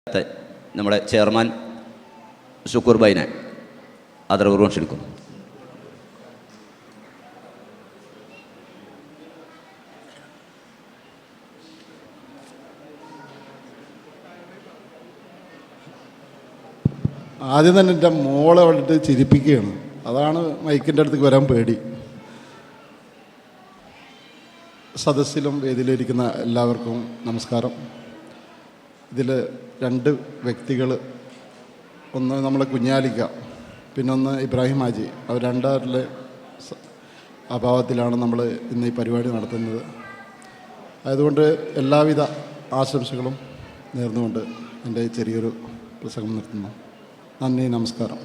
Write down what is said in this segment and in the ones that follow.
നമ്മുടെ ചെയർമാൻ ഷുക്കൂർ ഭായിനെ ആദരപൂർവ്വം ക്ഷണിക്കുന്നു. ആദ്യം തന്നെ എൻ്റെ മോളെ വന്നിട്ട് ചിരിപ്പിക്കുകയാണ്. അതാണ് മൈക്കിൻ്റെ അടുത്തേക്ക് വരാൻ പേടി. സദസ്സിലും വേദിയിലിരിക്കുന്ന എല്ലാവർക്കും നമസ്കാരം. ഇതിൽ രണ്ട് വ്യക്തികൾ, ഒന്ന് നമ്മളെ കുഞ്ഞാലിക്ക, പിന്നൊന്ന് ഇബ്രാഹിം ഹാജി. അവർ രണ്ടാറിലെ അഭാവത്തിലാണ് നമ്മൾ ഇന്ന് ഈ പരിപാടി നടത്തുന്നത്. അതുകൊണ്ട് എല്ലാവിധ ആശംസകളും നേർന്നുകൊണ്ട് എൻ്റെ ചെറിയൊരു പ്രസംഗം നിർത്തുന്നു. നന്ദി, നമസ്കാരം.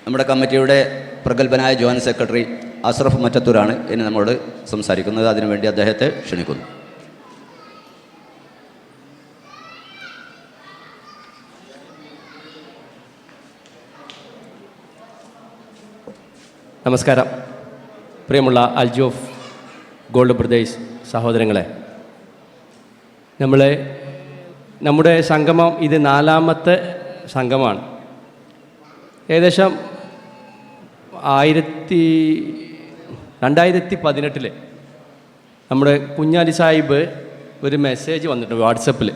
നമ്മുടെ കമ്മിറ്റിയുടെ പ്രഗത്ഭനായ ജോയിൻറ്റ് സെക്രട്ടറി അഷ്റഫ് മറ്റത്തൂരാണ് ഇനി നമ്മളോട് സംസാരിക്കുന്നത്. അതിനുവേണ്ടി അദ്ദേഹത്തെ ക്ഷണിക്കുന്നു. നമസ്കാരം. പ്രിയമുള്ള അൽജൂഫ് ഗോൾഡ് ബ്രദേഴ്സ് സഹോദരങ്ങളെ, നമ്മുടെ സംഗമം ഇത് 4ാമത്തെ സംഗമമാണ്. ഏകദേശം 2018 നമ്മുടെ കുഞ്ഞാലി സാഹിബ് ഒരു മെസ്സേജ് വന്നിട്ടുണ്ട് വാട്സപ്പിൽ.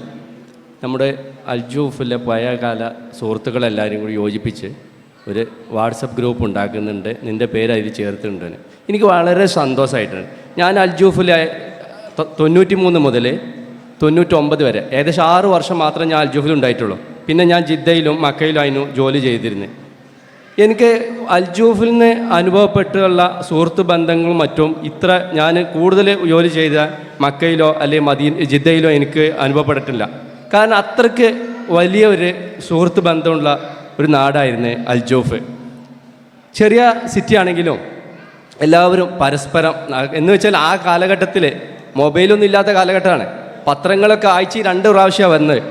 നമ്മുടെ അൽജൂഫിലെ പഴയകാല സുഹൃത്തുക്കളെല്ലാവരും കൂടി യോജിപ്പിച്ച് ഒരു വാട്സപ്പ് ഗ്രൂപ്പ് ഉണ്ടാക്കുന്നുണ്ട്, നിൻ്റെ പേര് അതിൽ ചേർത്തിട്ടുണ്ട്. എനിക്ക് വളരെ സന്തോഷമായിട്ടുണ്ട്. ഞാൻ അൽജൂഫിലെ 93 മുതൽ 99 വരെ ഏകദേശം 6 വർഷം മാത്രമേ ഞാൻ അൽജൂഫിൽ ഉണ്ടായിട്ടുള്ളൂ. പിന്നെ ഞാൻ ജിദ്ദയിലും മക്കയിലും അതിന് ജോലി ചെയ്തിരുന്നത്. എനിക്ക് അൽജൂഫിൽ നിന്ന് അനുഭവപ്പെട്ടുള്ള സുഹൃത്ത് ബന്ധങ്ങളും മറ്റും ഞാൻ കൂടുതൽ ജോലി ചെയ്ത മക്കയിലോ അല്ലെങ്കിൽ ജിദ്ദയിലോ എനിക്ക് അനുഭവപ്പെട്ടിട്ടില്ല. കാരണം അത്രയ്ക്ക് വലിയ ഒരു സുഹൃത്ത് ബന്ധമുള്ള ഒരു നാടായിരുന്നു അൽജൂഫ്. ചെറിയ സിറ്റി ആണെങ്കിലും എല്ലാവരും പരസ്പരം, എന്ന് വെച്ചാൽ ആ കാലഘട്ടത്തിൽ മൊബൈലൊന്നും ഇല്ലാത്ത കാലഘട്ടമാണ്. പത്രങ്ങളൊക്കെ ആഴ്ചയിൽ 2 പ്രാവശ്യമാണ് വന്നത്.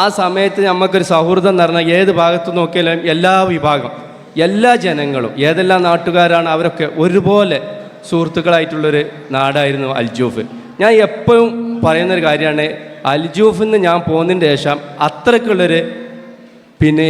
ആ സമയത്ത് നമുക്കൊരു സൗഹൃദം എന്ന് പറഞ്ഞാൽ ഏത് ഭാഗത്ത് നോക്കിയാലും എല്ലാ വിഭാഗം, എല്ലാ ജനങ്ങളും, ഏതെല്ലാം നാട്ടുകാരാണ് അവരൊക്കെ ഒരുപോലെ സുഹൃത്തുക്കളായിട്ടുള്ളൊരു നാടായിരുന്നു അൽജൂഫ്. ഞാൻ എപ്പോഴും പറയുന്നൊരു കാര്യമാണ്, അൽജൂഫിൽ നിന്ന് ഞാൻ പോകുന്നതിന് ശേഷം അത്രയ്ക്കുള്ളൊരു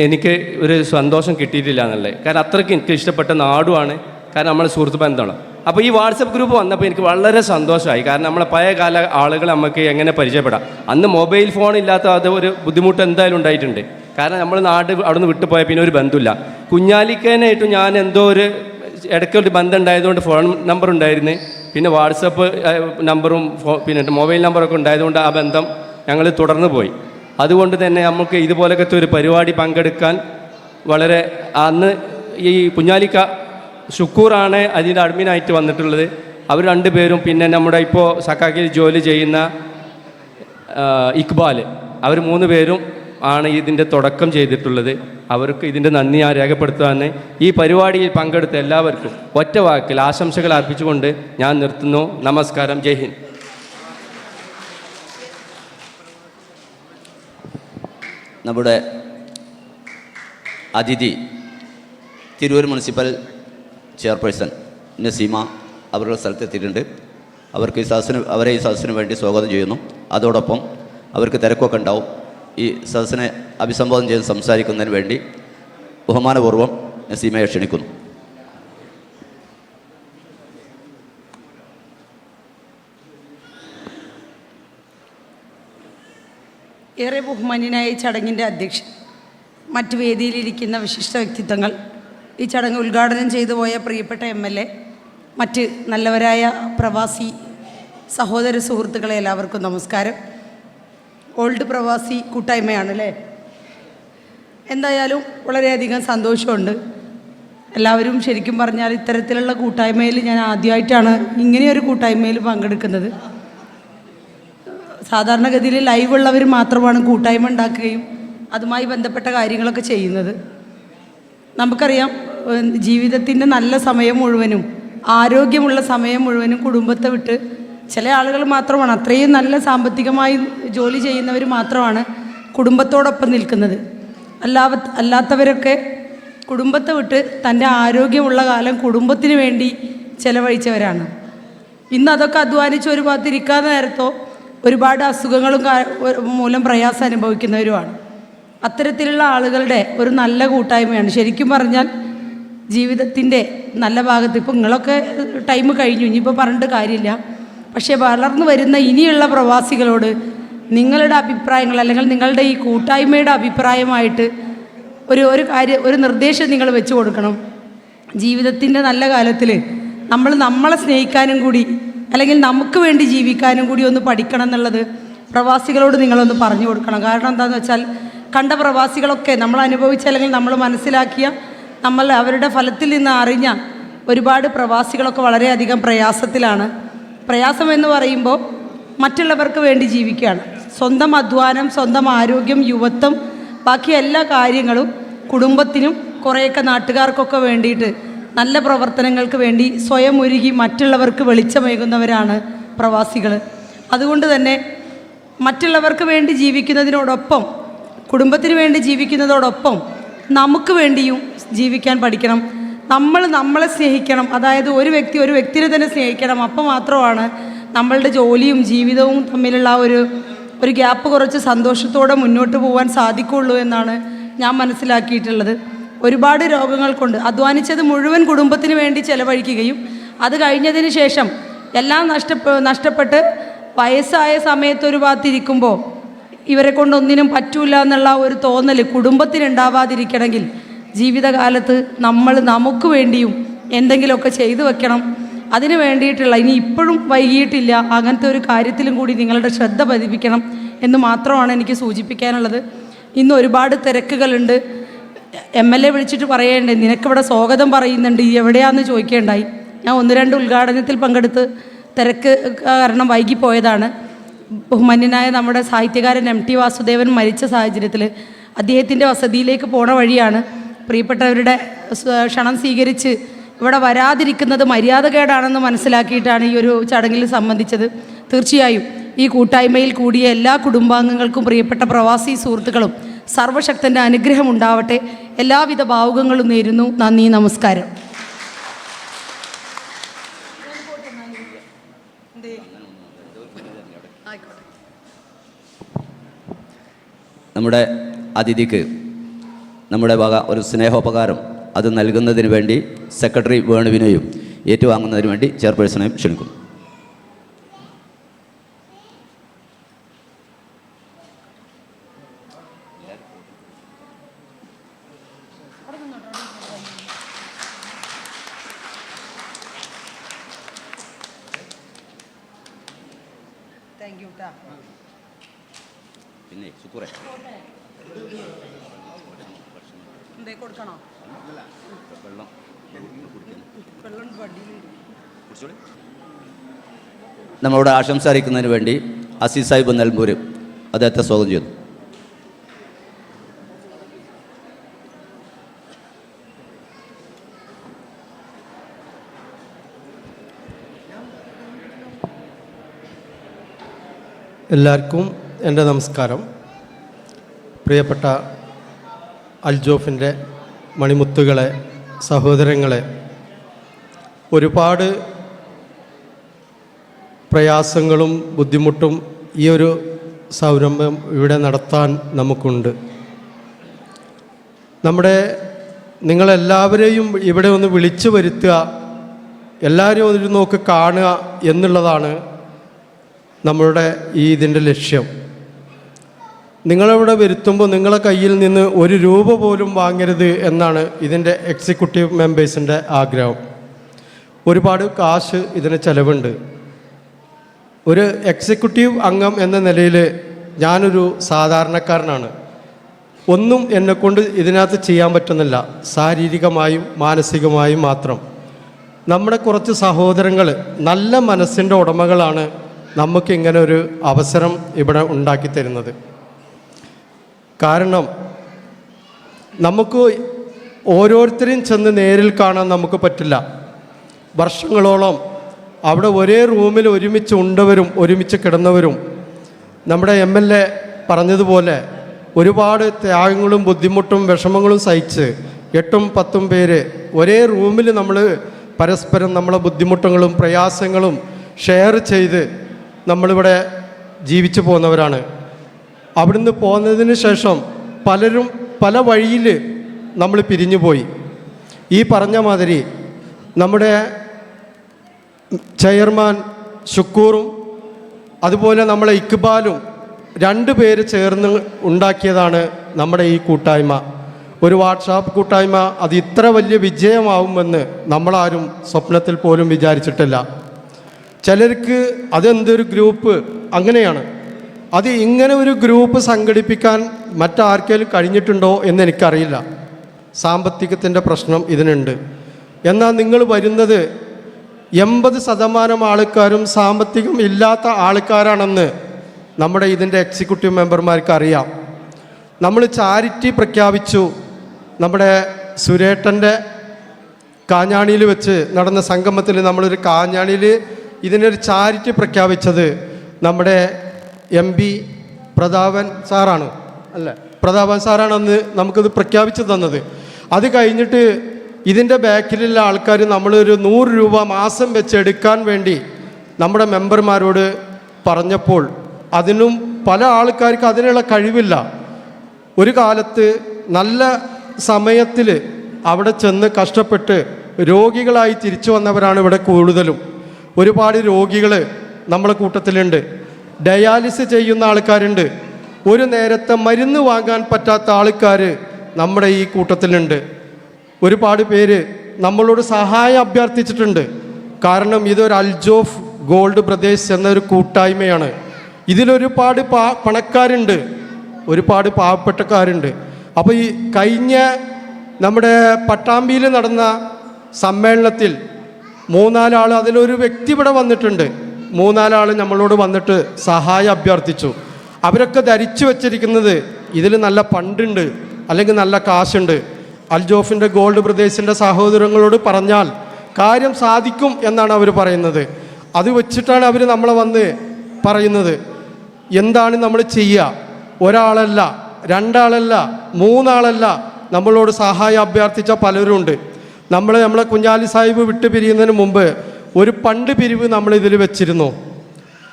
എനിക്ക് ഒരു സന്തോഷം കിട്ടിയിട്ടില്ല എന്നുള്ളത്. കാരണം അത്രയ്ക്ക് എനിക്ക് ഇഷ്ടപ്പെട്ട നാടുമാണ്. കാരണം നമ്മൾ സുഹൃത്ത് ബന്ധമാണ്. അപ്പോൾ ഈ വാട്സപ്പ് ഗ്രൂപ്പ് വന്നപ്പോൾ എനിക്ക് വളരെ സന്തോഷമായി. കാരണം നമ്മളെ പഴയ കാല ആളുകൾ നമുക്ക് എങ്ങനെ പരിചയപ്പെടാം. അന്ന് മൊബൈൽ ഫോൺ ഇല്ലാത്ത അത് ഒരു ബുദ്ധിമുട്ട് എന്തായാലും ഉണ്ടായിട്ടുണ്ട്. കാരണം നമ്മൾ അവിടെ നിന്ന് വിട്ടുപോയാൽ പിന്നെ ഒരു ബന്ധമില്ല. കുഞ്ഞാലിക്കാനായിട്ടും ഞാൻ എന്തോ ഒരു ഇടയ്ക്കൊരു ബന്ധം ഉണ്ടായതുകൊണ്ട് ഫോൺ നമ്പർ ഉണ്ടായിരുന്നു. പിന്നെ വാട്സപ്പ് നമ്പറും പിന്നെ മൊബൈൽ നമ്പറൊക്കെ ഉണ്ടായതുകൊണ്ട് ആ ബന്ധം ഞങ്ങൾ തുടർന്ന് പോയി. അതുകൊണ്ട് തന്നെ നമുക്ക് ഇതുപോലത്തെ ഒരു പരിപാടി പങ്കെടുക്കാൻ വളരെ, അന്ന് ഈ കുഞ്ഞാലിക്ക ഷുക്കൂറാണ് അതിൻ്റെ അഡ്മിനായിട്ട് വന്നിട്ടുള്ളത്. അവർ 2 പേരും, പിന്നെ നമ്മുടെ ഇപ്പോൾ സക്കാക്കിൽ ജോലി ചെയ്യുന്ന ഇക്ബാൽ, അവർ 3 പേരും ആണ് ഇതിൻ്റെ തുടക്കം ചെയ്തിട്ടുള്ളത്. അവർക്ക് ഇതിൻ്റെ നന്ദി ഞാൻ രേഖപ്പെടുത്താൻ ഈ പരിപാടിയിൽ പങ്കെടുത്ത എല്ലാവർക്കും ഒറ്റ വാക്കിൽ ആശംസകൾ അർപ്പിച്ചുകൊണ്ട് ഞാൻ നിർത്തുന്നു. നമസ്കാരം. ജയ് ഹിന്ദ്. നമ്മുടെ അതിഥി തിരൂർ മുനിസിപ്പൽ ചെയർപേഴ്സൺ നസീമ അവരുടെ സ്ഥലത്തെത്തിയിട്ടുണ്ട്. അവരെ ഈ സദസ്സിന് വേണ്ടി സ്വാഗതം ചെയ്യുന്നു. അതോടൊപ്പം അവർക്ക് തിരക്കൊക്കെ ഉണ്ടാവും. ഈ സദസ്സിനെ അഭിസംബോധന ചെയ്ത് സംസാരിക്കുന്നതിന് വേണ്ടി ബഹുമാനപൂർവ്വം നസീമയെ ക്ഷണിക്കുന്നു. ഏറെ ബഹുമാന്യനായ ഈ ചടങ്ങിൻ്റെ അധ്യക്ഷൻ, മറ്റ് വേദിയിലിരിക്കുന്ന വിശിഷ്ട വ്യക്തിത്വങ്ങൾ, ഈ ചടങ്ങ് ഉദ്ഘാടനം ചെയ്തു പോയ പ്രിയപ്പെട്ട MLA, മറ്റ് നല്ലവരായ പ്രവാസി സഹോദര സുഹൃത്തുക്കളെ എല്ലാവർക്കും നമസ്കാരം. ഓൾഡ് പ്രവാസി കൂട്ടായ്മയാണല്ലേ. എന്തായാലും വളരെയധികം സന്തോഷമുണ്ട്. എല്ലാവരും ശരിക്കും പറഞ്ഞാൽ ഇത്തരത്തിലുള്ള കൂട്ടായ്മയിൽ ഞാൻ ആദ്യമായിട്ടാണ് ഇങ്ങനെയൊരു കൂട്ടായ്മയിൽ പങ്കെടുക്കുന്നത്. സാധാരണഗതിയിൽ ലൈവുള്ളവർ മാത്രമാണ് കൂട്ടായ്മ ഉണ്ടാക്കുകയും അതുമായി ബന്ധപ്പെട്ട കാര്യങ്ങളൊക്കെ ചെയ്യുന്നത്. നമുക്കറിയാം, ജീവിതത്തിൻ്റെ നല്ല സമയം മുഴുവനും, ആരോഗ്യമുള്ള സമയം മുഴുവനും കുടുംബത്തെ വിട്ട് ചില ആളുകൾ മാത്രമാണ്, അത്രയും നല്ല സാമ്പത്തികമായി ജോലി ചെയ്യുന്നവർ മാത്രമാണ് കുടുംബത്തോടൊപ്പം നിൽക്കുന്നത്. അല്ലാത്തവരൊക്കെ കുടുംബത്തെ വിട്ട് തൻ്റെ ആരോഗ്യമുള്ള കാലം കുടുംബത്തിന് വേണ്ടി ചെലവഴിച്ചവരാണ്. ഇന്ന് അതൊക്കെ അധ്വാനിച്ച് ഒരു ഭാഗത്തിരിക്കാതെ നേരത്തോ ഒരുപാട് അസുഖങ്ങളും മൂലം പ്രയാസം അനുഭവിക്കുന്നവരുമാണ്. അത്തരത്തിലുള്ള ആളുകളുടെ ഒരു നല്ല കൂട്ടായ്മയാണ്. ശരിക്കും പറഞ്ഞാൽ ജീവിതത്തിൻ്റെ നല്ല ഭാഗത്ത് ഇപ്പോൾ നിങ്ങളൊക്കെ ടൈം കഴിഞ്ഞു, ഇനിയിപ്പോൾ പറഞ്ഞിട്ട് കാര്യമില്ല. പക്ഷേ വളർന്നു വരുന്ന ഇനിയുള്ള പ്രവാസികളോട് നിങ്ങളുടെ അഭിപ്രായങ്ങൾ അല്ലെങ്കിൽ നിങ്ങളുടെ ഈ കൂട്ടായ്മയുടെ അഭിപ്രായമായിട്ട് ഒരു നിർദ്ദേശം നിങ്ങൾ വെച്ച് കൊടുക്കണം. ജീവിതത്തിൻ്റെ നല്ല കാലത്തിൽ നമ്മളെ സ്നേഹിക്കാനും കൂടി അല്ലെങ്കിൽ നമുക്ക് വേണ്ടി ജീവിക്കാനും കൂടി ഒന്ന് പഠിക്കണം എന്നുള്ളത് പ്രവാസികളോട് നിങ്ങളൊന്ന് പറഞ്ഞു കൊടുക്കണം. കാരണം എന്താണെന്ന് വെച്ചാൽ കണ്ട പ്രവാസികളൊക്കെ നമ്മൾ അനുഭവിച്ച അല്ലെങ്കിൽ നമ്മൾ മനസ്സിലാക്കിയ അവരുടെ ഫലത്തിൽ നിന്ന് അറിഞ്ഞ ഒരുപാട് പ്രവാസികളൊക്കെ വളരെയധികം പ്രയാസത്തിലാണ്. പ്രയാസം എന്ന് പറയുമ്പോൾ മറ്റുള്ളവർക്ക് വേണ്ടി ജീവിക്കുകയാണ്. സ്വന്തം അധ്വാനം, സ്വന്തം ആരോഗ്യം, യുവത്വം, ബാക്കി എല്ലാ കാര്യങ്ങളും കുടുംബത്തിനും കുറേയൊക്കെ നാട്ടുകാർക്കൊക്കെ വേണ്ടിയിട്ട് നല്ല പ്രവർത്തനങ്ങൾക്ക് വേണ്ടി സ്വയം ഒരുങ്ങി മറ്റുള്ളവർക്ക് വെളിച്ചമേകുന്നവരാണ് പ്രവാസികൾ. അതുകൊണ്ട് തന്നെ മറ്റുള്ളവർക്ക് വേണ്ടി ജീവിക്കുന്നതിനോടൊപ്പം കുടുംബത്തിന് വേണ്ടി ജീവിക്കുന്നതോടൊപ്പം നമുക്ക് വേണ്ടിയും ജീവിക്കാൻ പഠിക്കണം. നമ്മളെ സ്നേഹിക്കണം. അതായത് ഒരു വ്യക്തിനെ തന്നെ സ്നേഹിക്കണം. അപ്പോൾ മാത്രമാണ് നമ്മളുടെ ജോലിയും ജീവിതവും തമ്മിലുള്ള ഒരു ഗ്യാപ്പ് കുറച്ച് സന്തോഷത്തോടെ മുന്നോട്ട് പോകാൻ സാധിക്കുള്ളൂ എന്നാണ് ഞാൻ മനസ്സിലാക്കിയിട്ടുള്ളത്. ഒരുപാട് രോഗങ്ങൾ കൊണ്ട് അധ്വാനിച്ചത് മുഴുവൻ കുടുംബത്തിന് വേണ്ടി ചെലവഴിക്കുകയും അത് കഴിഞ്ഞതിന് ശേഷം എല്ലാം നഷ്ടപ്പെട്ട് വയസ്സായ സമയത്ത് ഒരു ഭാഗത്തിരിക്കുമ്പോൾ ഇവരെ കൊണ്ടൊന്നിനും പറ്റൂല എന്നുള്ള ഒരു തോന്നൽ കുടുംബത്തിനുണ്ടാവാതിരിക്കണമെങ്കിൽ ജീവിതകാലത്ത് നമുക്ക് വേണ്ടിയും എന്തെങ്കിലുമൊക്കെ ചെയ്തു വെക്കണം. അതിന് വേണ്ടിയിട്ടുള്ള ഇനി ഇപ്പോഴും വൈകിയിട്ടില്ല, അങ്ങനത്തെ ഒരു കാര്യത്തിലും കൂടി നിങ്ങളുടെ ശ്രദ്ധ പതിപ്പിക്കണം എന്ന് മാത്രമാണ് എനിക്ക് സൂചിപ്പിക്കാനുള്ളത്. ഇന്ന് ഒരുപാട് തിരക്കുകളുണ്ട്. MLA വിളിച്ചിട്ട് പറയേണ്ടേ നിനക്കിവിടെ സ്വാഗതം പറയുന്നുണ്ട്, എവിടെയാണെന്ന് ചോദിക്കേണ്ടായി. ഞാൻ 1-2 ഉദ്ഘാടനത്തിൽ പങ്കെടുത്ത് തിരക്ക് കാരണം വൈകിപ്പോയതാണ്. ബഹുമാന്യനായ നമ്മുടെ സാഹിത്യകാരൻ MT വാസുദേവൻ മരിച്ച സാഹചര്യത്തിൽ അദ്ദേഹത്തിൻ്റെ വസതിയിലേക്ക് പോണ വഴിയാണ് പ്രിയപ്പെട്ടവരുടെ ക്ഷണം സ്വീകരിച്ച് ഇവിടെ വരാതിരിക്കുന്നത് മര്യാദകേടാണെന്ന് മനസ്സിലാക്കിയിട്ടാണ് ഈ ഒരു ചടങ്ങിൽ സംബന്ധിച്ചത്. തീർച്ചയായും ഈ കൂട്ടായ്മയിൽ കൂടിയ എല്ലാ കുടുംബാംഗങ്ങൾക്കും പ്രിയപ്പെട്ട പ്രവാസി സുഹൃത്തുക്കളും സർവശക്തൻ്റെ അനുഗ്രഹം ഉണ്ടാവട്ടെ. എല്ലാവിധ ഭാവുകങ്ങളും നേരുന്നു. നന്ദി, നമസ്കാരം. നമ്മുടെ അതിഥിക്ക് നമ്മുടെ വക ഒരു സ്നേഹോപകാരം അത് നൽകുന്നതിന് വേണ്ടി സെക്രട്ടറി വേണുവിനെയും ഏറ്റുവാങ്ങുന്നതിന് വേണ്ടി ചെയർപേഴ്സണെയും ക്ഷണിക്കുന്നു. പിന്നെ സുക്കൂറെ കൊടുക്കണോ? നമ്മളോട് ആശംസ അറിയിക്കുന്നതിന് വേണ്ടി അസീസ് സാഹിബ് നെൽമ്പൂർ അദ്ദേഹത്തെ സ്വാഗതം ചെയ്യുന്നു. എല്ലാവർക്കും എൻ്റെ നമസ്കാരം. പ്രിയപ്പെട്ട അൽജോഫിൻ്റെ മണിമുത്തുകളെ, സഹോദരങ്ങളെ, ഒരുപാട് പ്രയാസങ്ങളും ബുദ്ധിമുട്ടും ഈ ഒരു സംരംഭം ഇവിടെ നടത്താൻ നമുക്കുണ്ട്. നിങ്ങളെല്ലാവരെയും ഇവിടെ ഒന്ന് വിളിച്ചു വരുത്തുക, എല്ലാവരും ഒരു നോക്ക് കാണുക എന്നുള്ളതാണ് നമ്മളുടെ ഇതിൻ്റെ ലക്ഷ്യം. നിങ്ങളിവിടെ വരുത്തുമ്പോൾ നിങ്ങളെ കയ്യിൽ നിന്ന് ഒരു രൂപ പോലും വാങ്ങരുത് എന്നാണ് ഇതിൻ്റെ എക്സിക്യൂട്ടീവ് മെമ്പേഴ്സിൻ്റെ ആഗ്രഹം. ഒരുപാട് കാശ് ഇതിന് ചിലവുണ്ട്. ഒരു എക്സിക്യൂട്ടീവ് അംഗം എന്ന നിലയിൽ ഞാനൊരു സാധാരണക്കാരനാണ്. ഒന്നും എന്നെക്കൊണ്ട് ഇതിനകത്ത് ചെയ്യാൻ പറ്റുന്നില്ല, ശാരീരികമായും മാനസികമായും മാത്രം. നമ്മുടെ കുറച്ച് സഹോദരങ്ങൾ നല്ല മനസ്സിൻ്റെ ഉടമകളാണ് നമുക്കിങ്ങനെ ഒരു അവസരം ഇവിടെ ഉണ്ടാക്കി തരുന്നത്. കാരണം നമുക്ക് ഓരോരുത്തരെയും ചെന്ന് നേരിൽ കാണാൻ നമുക്ക് പറ്റില്ല. വർഷങ്ങളോളം അവിടെ ഒരേ റൂമിൽ ഒരുമിച്ച് ഉണ്ടവരും ഒരുമിച്ച് കിടന്നവരും, നമ്മുടെ MLA പറഞ്ഞതുപോലെ ഒരുപാട് ത്യാഗങ്ങളും ബുദ്ധിമുട്ടും വിഷമങ്ങളും സഹിച്ച് 8-10 പേര് ഒരേ റൂമിൽ നമ്മൾ പരസ്പരം നമ്മളെ ബുദ്ധിമുട്ടുകളും പ്രയാസങ്ങളും ഷെയർ ചെയ്ത് നമ്മളിവിടെ ജീവിച്ചു പോകുന്നവരാണ്. അവിടുന്ന് പോകുന്നതിന് ശേഷം പലരും പല വഴിയിൽ നമ്മൾ പിരിഞ്ഞുപോയി. ഈ പറഞ്ഞ മാതിരി നമ്മുടെ ചെയർമാൻ ഷുക്കൂറും അതുപോലെ നമ്മളെ ഇക്ബാലും 2 പേര് ചേർന്ന് ഉണ്ടാക്കിയതാണ് നമ്മുടെ ഈ കൂട്ടായ്മ. ഒരു വാട്സാപ്പ് കൂട്ടായ്മ അത് ഇത്ര വലിയ വിജയമാവുമെന്ന് നമ്മളാരും സ്വപ്നത്തിൽ പോലും വിചാരിച്ചിട്ടില്ല. ചിലർക്ക് അതെന്തൊരു ഗ്രൂപ്പ് അങ്ങനെയാണ്. അത് ഇങ്ങനെ ഒരു ഗ്രൂപ്പ് സംഘടിപ്പിക്കാൻ മറ്റാർക്കെങ്കിലും കഴിഞ്ഞിട്ടുണ്ടോ എന്ന് എനിക്കറിയില്ല. സാമ്പത്തികത്തിൻ്റെ പ്രശ്നം ഇതിനുണ്ട്. എന്നാൽ നിങ്ങൾ വരുന്നത് 80% ആൾക്കാരും സാമ്പത്തികം ഇല്ലാത്ത ആൾക്കാരാണെന്ന് നമ്മുടെ ഇതിൻ്റെ എക്സിക്യൂട്ടീവ് മെമ്പർമാർക്ക് അറിയാം. നമ്മൾ ചാരിറ്റി പ്രഖ്യാപിച്ചു. നമ്മുടെ സുരേട്ടൻ്റെ കാഞ്ഞാണിയിൽ വെച്ച് നടന്ന സംഗമത്തിൽ നമ്മളൊരു കാഞ്ഞാണിയിൽ ഇതിനൊരു ചാരിറ്റി പ്രഖ്യാപിച്ചത് നമ്മുടെ MP പ്രതാപൻ സാറാണ് അല്ലേ? പ്രതാപൻ സാറാണ് അന്ന് നമുക്കിത് പ്രഖ്യാപിച്ചു തന്നത്. അത് കഴിഞ്ഞിട്ട് ഇതിൻ്റെ ബാക്കിലുള്ള ആൾക്കാർ നമ്മളൊരു 100 രൂപ മാസം വെച്ച് എടുക്കാൻ വേണ്ടി നമ്മുടെ മെമ്പർമാരോട് പറഞ്ഞപ്പോൾ അതിനും പല ആൾക്കാർക്ക് അതിനുള്ള കഴിവില്ല. ഒരു കാലത്ത് നല്ല സമയത്തിൽ അവിടെ ചെന്ന് കഷ്ടപ്പെട്ട് രോഗികളായി തിരിച്ചു വന്നവരാണ് ഇവിടെ കൂടുതലും. ഒരുപാട് രോഗികൾ നമ്മളെ കൂട്ടത്തിലുണ്ട്. ഡയാലിസിസ് ചെയ്യുന്ന ആൾക്കാരുണ്ട്. ഒരു നേരത്തെ മരുന്ന് വാങ്ങാൻ പറ്റാത്ത ആൾക്കാർ നമ്മുടെ ഈ കൂട്ടത്തിലുണ്ട്. ഒരുപാട് പേര് നമ്മളോട് സഹായം അഭ്യർത്ഥിച്ചിട്ടുണ്ട്. കാരണം ഇതൊരു അൽജോഫ് ഗോൾഡ് ബ്രദേഴ്സ് എന്നൊരു കൂട്ടായ്മയാണ്. ഇതിലൊരുപാട് പണക്കാരുണ്ട്, ഒരുപാട് പാവപ്പെട്ടക്കാരുണ്ട്. അപ്പോൾ ഈ കഴിഞ്ഞ നമ്മുടെ പട്ടാമ്പിയിൽ നടന്ന സമ്മേളനത്തിൽ 3-4 ആൾ, അതിലൊരു വ്യക്തി ഇവിടെ വന്നിട്ടുണ്ട്. 3-4 ആൾ നമ്മളോട് വന്നിട്ട് സഹായം അഭ്യർത്ഥിച്ചു. അവരൊക്കെ ധരിച്ചു വച്ചിരിക്കുന്നത് ഇതിൽ നല്ല ഫണ്ടുണ്ട് അല്ലെങ്കിൽ നല്ല കാശുണ്ട്. അൽജോഫിൻ്റെ ഗോൾഡ് ബ്രദേഴ്സിൻ്റെ സഹോദരങ്ങളോട് പറഞ്ഞാൽ കാര്യം സാധിക്കും എന്നാണ് അവർ പറയുന്നത്. അത് വെച്ചിട്ടാണ് അവർ നമ്മളെ വന്ന് പറയുന്നത്. എന്താണ് നമ്മൾ ചെയ്യുക? ഒരാളല്ല, 2 ആളല്ല, 3 ആളല്ല, നമ്മളോട് സഹായം അഭ്യർത്ഥിച്ച പലരുമുണ്ട്. നമ്മളെ കുഞ്ഞാലി സാഹിബ് വിട്ടു പിരിയുന്നതിന് മുമ്പ് ഒരു ഫണ്ട് പിരിവ് നമ്മളിതിൽ വെച്ചിരുന്നു.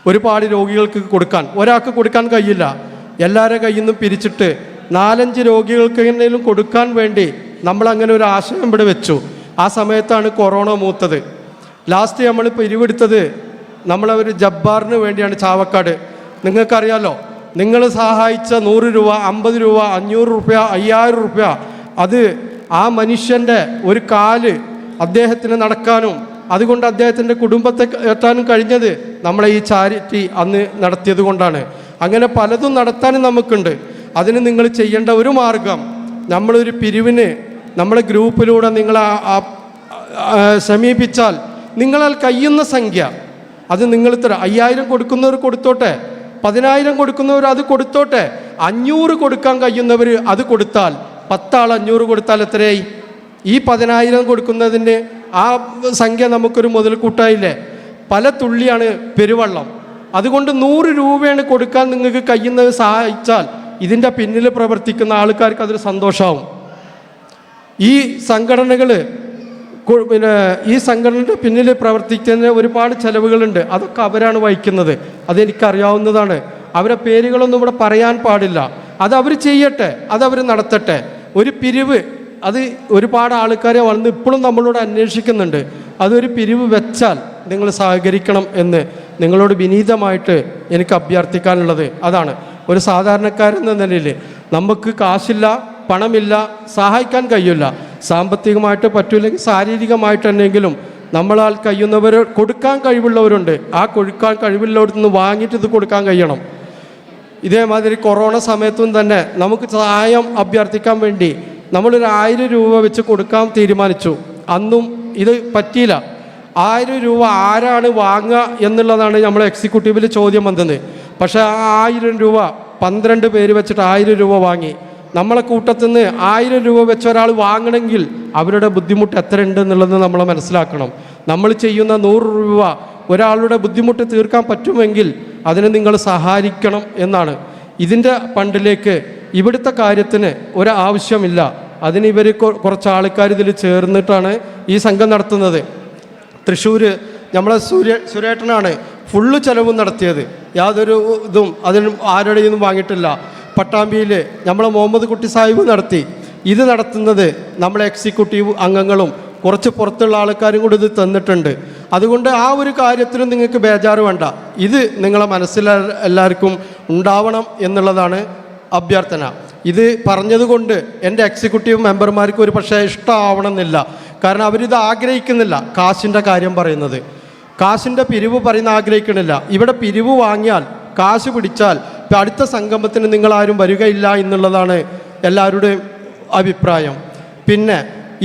ഒരുപാട് രോഗികൾക്ക് കൊടുക്കാൻ, ഒരാൾക്ക് കൊടുക്കാൻ കഴിയില്ല, എല്ലാവരുടെ കയ്യിൽ നിന്നും പിരിച്ചിട്ട് 4-5 രോഗികൾക്ക് എന്തെങ്കിലും കൊടുക്കാൻ വേണ്ടി നമ്മളങ്ങനെ ഒരു ആശയം ഇവിടെ വെച്ചു. ആ സമയത്താണ് കൊറോണ മൂത്തത്. ലാസ്റ്റ് നമ്മൾ പിരിവെടുത്തത് നമ്മളൊരു ജബ്ബാറിന് വേണ്ടിയാണ്, ചാവക്കാട്. നിങ്ങൾക്കറിയാലോ, നിങ്ങൾ സഹായിച്ച 100 രൂപ, 50 രൂപ, 500 രൂപ, 5000 രൂപ, അത് ആ മനുഷ്യൻ്റെ ഒരു കാല് അദ്ദേഹത്തിന് നടക്കാനും അതുകൊണ്ട് അദ്ദേഹത്തിൻ്റെ കുടുംബത്തെ എത്താനും കഴിഞ്ഞത് നമ്മളെ ഈ ചാരിറ്റി അന്ന് നടത്തിയത് കൊണ്ടാണ്. അങ്ങനെ പലതും നടത്താനും നമുക്കുണ്ട്. അതിന് നിങ്ങൾ ചെയ്യേണ്ട ഒരു മാർഗം, നമ്മളൊരു പിരിവിന് നമ്മളെ ഗ്രൂപ്പിലൂടെ നിങ്ങൾ സമീപിച്ചാൽ നിങ്ങളാൽ കഴിയുന്ന സംഖ്യ അത് നിങ്ങൾ 5000 കൊടുക്കുന്നവർ കൊടുത്തോട്ടെ, 10000 കൊടുക്കുന്നവർ അത് കൊടുത്തോട്ടെ, 500 കൊടുക്കാൻ കഴിയുന്നവർ അത് കൊടുത്താൽ, 10 ആൾ 500 കൊടുത്താൽ എത്രയായി? ഈ 10000 കൊടുക്കുന്നതിന് ആ സംഖ്യ നമുക്കൊരു മുതൽക്കൂട്ടായില്ലേ? പല തുള്ളിയാണ് പെരുവെള്ളം. അതുകൊണ്ട് 100 രൂപയാണ് കൊടുക്കാൻ നിങ്ങൾക്ക് കഴിയുന്നത് സഹായിച്ചാൽ ഇതിൻ്റെ പിന്നിൽ പ്രവർത്തിക്കുന്ന ആൾക്കാർക്ക് അതൊരു സന്തോഷമാവും. ഈ സംഘടനകൾ ഈ സംഘടനയുടെ പിന്നിൽ പ്രവർത്തിക്കുന്ന ഒരുപാട് ചെലവുകളുണ്ട്. അതൊക്കെ അവരാണ് വഹിക്കുന്നത്. അതെനിക്കറിയാവുന്നതാണ്. അവരെ പേരുകളൊന്നും ഇവിടെ പറയാൻ പാടില്ല. അതവർ ചെയ്യട്ടെ, അതവർ നടത്തട്ടെ. ഒരു പിരിവ് അത് ഒരുപാട് ആൾക്കാരെ വന്ന് ഇപ്പോഴും നമ്മളോട് അന്വേഷിക്കുന്നുണ്ട്. അതൊരു പിരിവ് വെച്ചാൽ നിങ്ങൾ സഹകരിക്കണം എന്ന് നിങ്ങളോട് വിനീതമായിട്ട് എനിക്ക് അഭ്യർത്ഥിക്കാനുള്ളത് അതാണ്. ഒരു സാധാരണക്കാരെന്ന നിലയിൽ നമുക്ക് കാശില്ല, പണമില്ല, സഹായിക്കാൻ കഴിയില്ല, സാമ്പത്തികമായിട്ട് പറ്റില്ലെങ്കിൽ ശാരീരികമായിട്ടെന്നെങ്കിലും നമ്മളാൽ കഴിയുന്നവർ കൊടുക്കാൻ കഴിവുള്ളവരുണ്ട്. ആ കൊടുക്കാൻ കഴിവുള്ളവരിൽ നിന്ന് വാങ്ങിയിട്ട് ഇത് കൊടുക്കാൻ കഴിയണം. ഇതേമാതിരി കൊറോണ സമയത്തും തന്നെ നമുക്ക് സഹായം അഭ്യർത്ഥിക്കാൻ വേണ്ടി നമ്മളൊരു 1000 രൂപ വെച്ച് കൊടുക്കാൻ തീരുമാനിച്ചു. അന്നും ഇത് പറ്റിയില്ല. 1000 രൂപ ആരാണ് വാങ്ങുക എന്നുള്ളതാണ് നമ്മൾ എക്സിക്യൂട്ടീവിൽ ചോദ്യം വന്നത്. പക്ഷേ ആ 1000 രൂപ 12 പേര് വെച്ചിട്ട് 1000 രൂപ വാങ്ങി. നമ്മളെ കൂട്ടത്തിൽ നിന്ന് 1000 രൂപ വെച്ച് ഒരാൾ വാങ്ങണമെങ്കിൽ അവരുടെ ബുദ്ധിമുട്ട് എത്ര ഉണ്ട് എന്നുള്ളത് നമ്മൾ മനസ്സിലാക്കണം. നമ്മൾ ചെയ്യുന്ന 100 രൂപ ഒരാളുടെ ബുദ്ധിമുട്ട് തീർക്കാൻ പറ്റുമെങ്കിൽ അതിന് നിങ്ങൾ സഹായിക്കണം എന്നാണ്. ഇതിൻ്റെ ഫണ്ടിലേക്ക് ഇവിടുത്തെ കാര്യത്തിന് ഒരാവശ്യമില്ല. അതിന് ഇവർ കുറച്ച് ആൾക്കാർ ഇതിൽ ചേർന്നിട്ടാണ് ഈ സംഘം നടത്തുന്നത്. തൃശ്ശൂർ നമ്മളെ സുരേട്ടനാണ് ഫുള്ള് ചെലവും നടത്തിയത്. യാതൊരു ഇതും അതിന് ആരുടെ നിന്നും വാങ്ങിയിട്ടില്ല. പട്ടാമ്പിയിൽ നമ്മളെ മുഹമ്മദ് കുട്ടി സാഹിബ് നടത്തി. ഇത് നടത്തുന്നത് നമ്മളെ എക്സിക്യൂട്ടീവ് അംഗങ്ങളും കുറച്ച് പുറത്തുള്ള ആൾക്കാരും കൂടി ഇത് തന്നിട്ടുണ്ട്. അതുകൊണ്ട് ആ ഒരു കാര്യത്തിലും നിങ്ങൾക്ക് ബേജാറ് വേണ്ട. ഇത് നിങ്ങളെ മനസ്സിൽ എല്ലാവർക്കും ഉണ്ടാവണം എന്നുള്ളതാണ് അഭ്യർത്ഥന. ഇത് പറഞ്ഞതുകൊണ്ട് എൻ്റെ എക്സിക്യൂട്ടീവ് മെമ്പർമാർക്ക് ഒരു പക്ഷേ ഇഷ്ടമാവണമെന്നില്ല. കാരണം അവരിത് ആഗ്രഹിക്കുന്നില്ല. കാശിൻ്റെ കാര്യം പറയുന്നത്, കാശിൻ്റെ പിരിവ് പറയുന്ന ആഗ്രഹിക്കണില്ല. ഇവിടെ പിരിവ് വാങ്ങിയാൽ കാശ് പിടിച്ചാൽ ഇപ്പം അടുത്ത സംഗമത്തിന് നിങ്ങളാരും വരികയില്ല എന്നുള്ളതാണ് എല്ലാവരുടെയും അഭിപ്രായം. പിന്നെ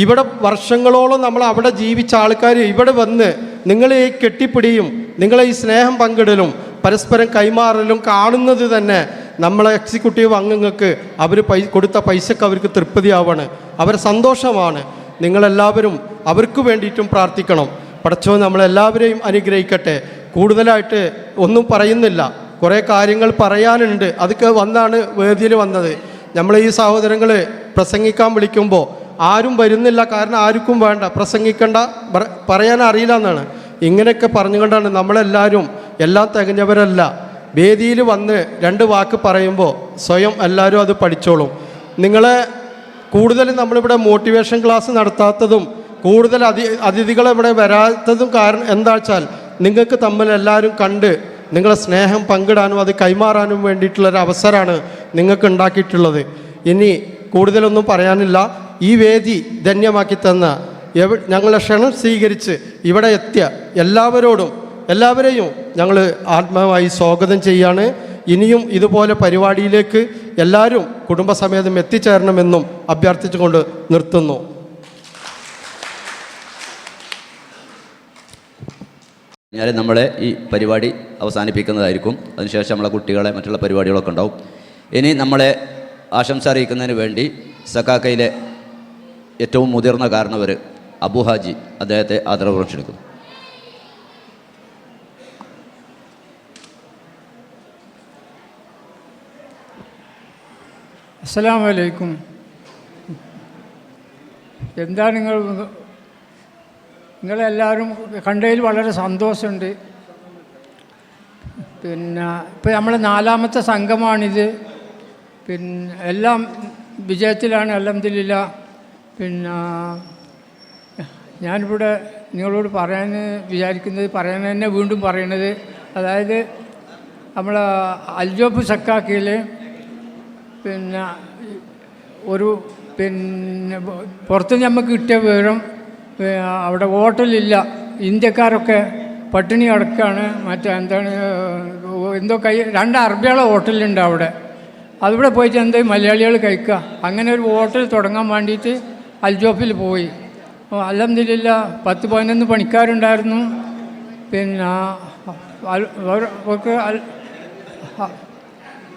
ഇവിടെ വർഷങ്ങളോളം നമ്മൾ അവിടെ ജീവിച്ച ആൾക്കാർ ഇവിടെ വന്ന് നിങ്ങളെ ഈ കെട്ടിപ്പിടിയും നിങ്ങളെ ഈ സ്നേഹം പങ്കിടലും പരസ്പരം കൈമാറലും കാണുന്നത് തന്നെ നമ്മളെ എക്സിക്യൂട്ടീവ് അംഗങ്ങൾക്ക് അവർ കൊടുത്ത പൈസക്ക് അവർക്ക് തൃപ്തിയാവാണ്, അവർ സന്തോഷമാണ്. നിങ്ങളെല്ലാവരും അവർക്ക് വേണ്ടിയിട്ടും പ്രാർത്ഥിക്കണം. പടച്ചോൻ നമ്മളെല്ലാവരെയും അനുഗ്രഹിക്കട്ടെ. കൂടുതലായിട്ട് ഒന്നും പറയുന്നില്ല, കുറേ കാര്യങ്ങൾ പറയാനുണ്ട്. അതൊക്കെ വന്നാണ് വേദിയിൽ വന്നത്. നമ്മൾ ഈ സഹോദരങ്ങൾ പ്രസംഗിക്കാൻ വിളിക്കുമ്പോൾ ആരും വരുന്നില്ല. കാരണം ആർക്കും വേണ്ട, പ്രസംഗിക്കേണ്ട, പറയാൻ അറിയില്ല എന്നാണ്. ഇങ്ങനെയൊക്കെ പറഞ്ഞുകൊണ്ടാണ് നമ്മളെല്ലാവരും എല്ലാം തികഞ്ഞവരല്ല. വേദിയിൽ വന്ന് 2 വാക്ക് പറയുമ്പോൾ സ്വയം എല്ലാവരും അത് പഠിച്ചോളും. നിങ്ങളെ കൂടുതലും നമ്മളിവിടെ മോട്ടിവേഷൻ ക്ലാസ് നടത്താത്തതും കൂടുതൽ അതിഥികളെ ഇവിടെ വരാത്തതും കാരണം എന്താ വെച്ചാൽ നിങ്ങൾക്ക് തമ്മിൽ എല്ലാവരും കണ്ട് നിങ്ങളെ സ്നേഹം പങ്കിടാനും അത് കൈമാറാനും വേണ്ടിയിട്ടുള്ളൊരു അവസരമാണ് നിങ്ങൾക്ക് ഉണ്ടാക്കിയിട്ടുള്ളത്. ഇനി കൂടുതലൊന്നും പറയാനില്ല. ഈ വേദി ധന്യമാക്കി തന്ന ഞങ്ങളെ ക്ഷണം സ്വീകരിച്ച് ഇവിടെ എത്തിയ എല്ലാവരെയും ഞങ്ങൾ ആത്മാവായി സ്വാഗതം ചെയ്യാണ്. ഇനിയും ഇതുപോലെ പരിപാടിയിലേക്ക് എല്ലാവരും കുടുംബസമേതം എത്തിച്ചേരണമെന്നും അഭ്യർത്ഥിച്ചുകൊണ്ട് നിർത്തുന്നു. ഞാൻ നമ്മളെ ഈ പരിപാടി അവസാനിപ്പിക്കുന്നതായിരിക്കും. അതിനുശേഷം നമ്മളെ കുട്ടികളെ മറ്റുള്ള പരിപാടികളൊക്കെ ഉണ്ടാവും. ഇനി നമ്മളെ ആശംസ അറിയിക്കുന്നതിന് വേണ്ടി സക്കാക്കയിലെ ഏറ്റവും മുതിർന്ന കാരണവർ അബു ഹാജി അദ്ദേഹത്തെ ആദരപൂർവ്വം ക്ഷണിക്കുന്നു. അസ്സലാമു അലൈക്കും. എന്താ നിങ്ങളെല്ലാവരും കണ്ടതിൽ വളരെ സന്തോഷമുണ്ട്. പിന്നെ ഇപ്പോൾ നമ്മളെ 4ാമത്തെ സംഘമാണിത്. പിന്നെ എല്ലാം വിജയത്തിലാണ് അൽഹംദുലില്ലാ. പിന്നെ ഞാനിവിടെ നിങ്ങളോട് പറയാൻ വിചാരിക്കുന്നത് പറയാൻ തന്നെ വീണ്ടും പറയണത്, അതായത് നമ്മളെ അൽജോഫ് സക്കാക്കയിൽ പിന്നെ പുറത്ത് നമുക്ക് കിട്ടിയ വിവരം അവിടെ ഹോട്ടലില്ല, ഇന്ത്യക്കാരൊക്കെ പട്ടിണി കിടക്കുകയാണ്. എന്തോ 2 അറബികളെ ഹോട്ടലുണ്ട് അവിടെ. അതിവിടെ പോയിട്ട് എന്തോ മലയാളികൾ കഴിക്കുക. അങ്ങനെ ഒരു ഹോട്ടൽ തുടങ്ങാൻ വേണ്ടിയിട്ട് അൽജോഫിൽ പോയി. അൽഹംദുലില്ലാ 10-11 പണിക്കാരുണ്ടായിരുന്നു. പിന്നെ